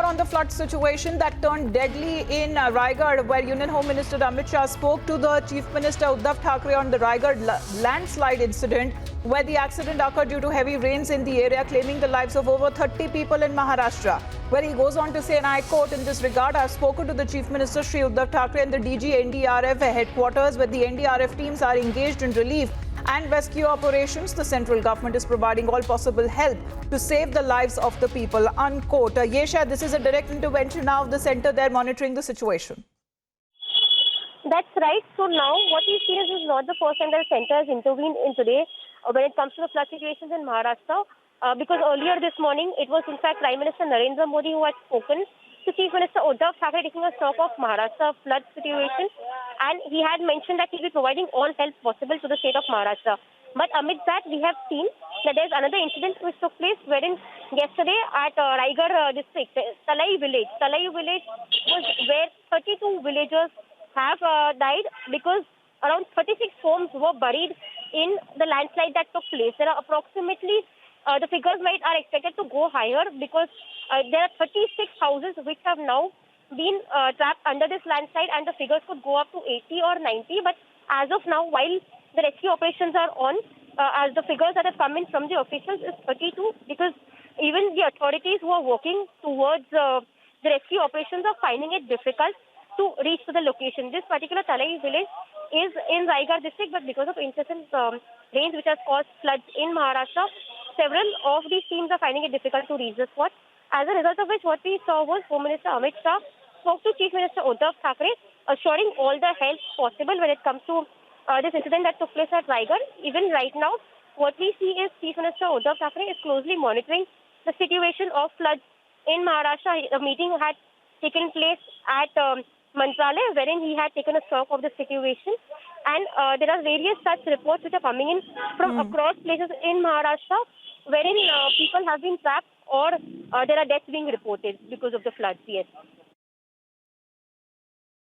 on the flood situation that turned deadly in Raigad, where Union Home Minister Amit Shah spoke to the Chief Minister Uddhav Thackeray on the Raigad landslide incident, where the accident occurred due to heavy rains in the area, claiming the lives of over 30 people in Maharashtra. Where he goes on to say, and I quote, in this regard, I have spoken to the Chief Minister Shri Uddhav Thackeray and the DG NDRF headquarters, where the NDRF teams are engaged in relief and rescue operations. The central government is providing all possible help to save the lives of the people, unquote. Yesha, this is a direct intervention now of the centre. They're monitoring the situation. That's right. So now what we see is this is not the first time that the centre has intervened in today when it comes to the flood situations in Maharashtra. Because earlier this morning, it was in fact Prime Minister Narendra Modi who had spoken to Chief Minister Uddhav Thackeray taking a stock of Maharashtra flood situation, and he had mentioned that he will be providing all help possible to the state of Maharashtra. But amid that, we have seen that there's another incident which took place wherein yesterday at Raigad district, Talai village was where 32 villagers have died because around 36 homes were buried in the landslide that took place. There are approximately the figures are expected to go higher because there are 36 houses which have now been trapped under this landslide, and the figures could go up to 80 or 90. But as of now, while the rescue operations are on, as the figures that have come in from the officials is 32, because even the authorities who are working towards the rescue operations are finding it difficult to reach to the location. This particular Talai village is in Raigad district, but because of incessant rains which has caused floods in Maharashtra, several of these teams are finding it difficult to reach the spot. As a result of which, what we saw was Home Minister Amit Shah spoke to Chief Minister Uddhav Thackeray, assuring all the help possible when it comes to this incident that took place at Raigad. Even right now, what we see is Chief Minister Uddhav Thackeray is closely monitoring the situation of floods in Maharashtra. A meeting had taken place at Mantralaya, wherein he had taken a stock of the situation. And there are various such reports which are coming in from across places in Maharashtra, wherein people have been trapped or there are deaths being reported because of the floods, yes.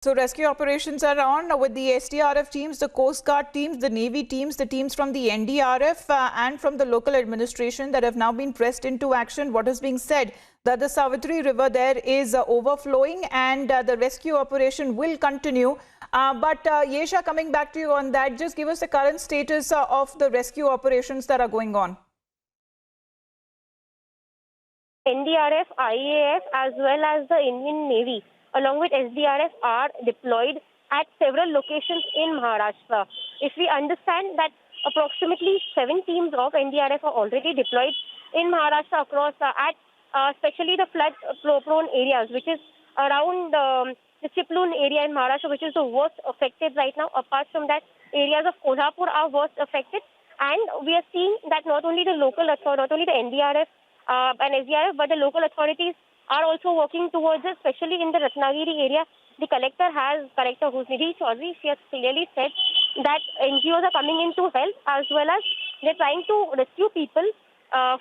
So rescue operations are on with the SDRF teams, the Coast Guard teams, the Navy teams, the teams from the NDRF and from the local administration that have now been pressed into action. What is being said that the Savitri River there is overflowing and the rescue operation will continue. But Yesha, coming back to you on that, just give us the current status of the rescue operations that are going on. NDRF, IAF as well as the Indian Navy along with SDRF are deployed at several locations in Maharashtra. If we understand that approximately 7 teams of NDRF are already deployed in Maharashtra across especially the flood-prone areas, which is around the Chiplun area in Maharashtra, which is the worst affected right now. Apart from that, areas of Kolhapur are worst affected. And we are seeing that not only the NDRF and SDRF, but the local authorities are also working towards it, especially in the Ratnagiri area. The collector who's Nidhi Chaudhary, she has clearly said that NGOs are coming in to help, as well as they're trying to rescue people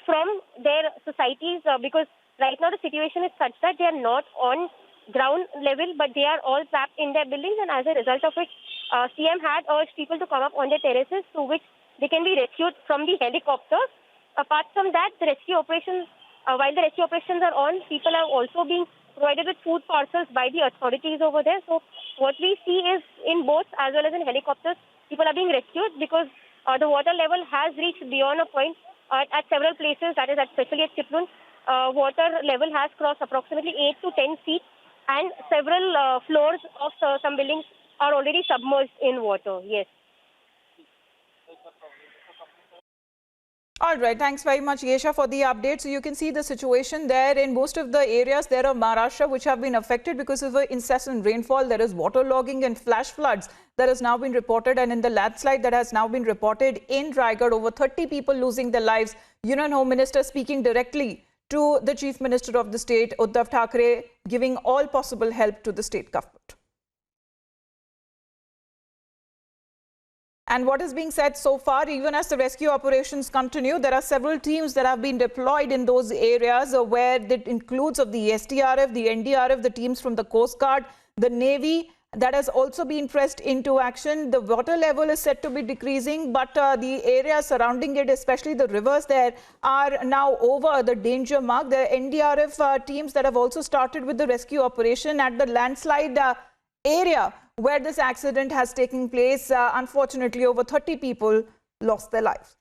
from their societies because right now the situation is such that they are not on ground level, but they are all trapped in their buildings, and as a result of which, CM had urged people to come up on their terraces through which they can be rescued from the helicopters. Apart from that, the rescue operations, while the rescue operations are on, people are also being provided with food parcels by the authorities over there. So what we see is in boats as well as in helicopters, people are being rescued because the water level has reached beyond a point at several places, that is especially at Chiplun. Water level has crossed approximately 8 to 10 feet, and several floors of some buildings are already submerged in water. Yes. All right, thanks very much, Yesha, for the update. So you can see the situation there in most of the areas there of Maharashtra which have been affected because of the incessant rainfall. There is waterlogging and flash floods that has now been reported, and in the landslide that has now been reported in Raigad, over 30 people losing their lives. Union Home Minister speaking directly to the Chief Minister of the state, Uddhav Thackeray, giving all possible help to the state government. And what is being said so far, even as the rescue operations continue, there are several teams that have been deployed in those areas where that includes of the SDRF, the NDRF, the teams from the Coast Guard, the Navy, that has also been pressed into action. The water level is said to be decreasing, but the area surrounding it, especially the rivers there, are now over the danger mark. There are NDRF teams that have also started with the rescue operation at the landslide area where this accident has taken place. Unfortunately, over 30 people lost their lives.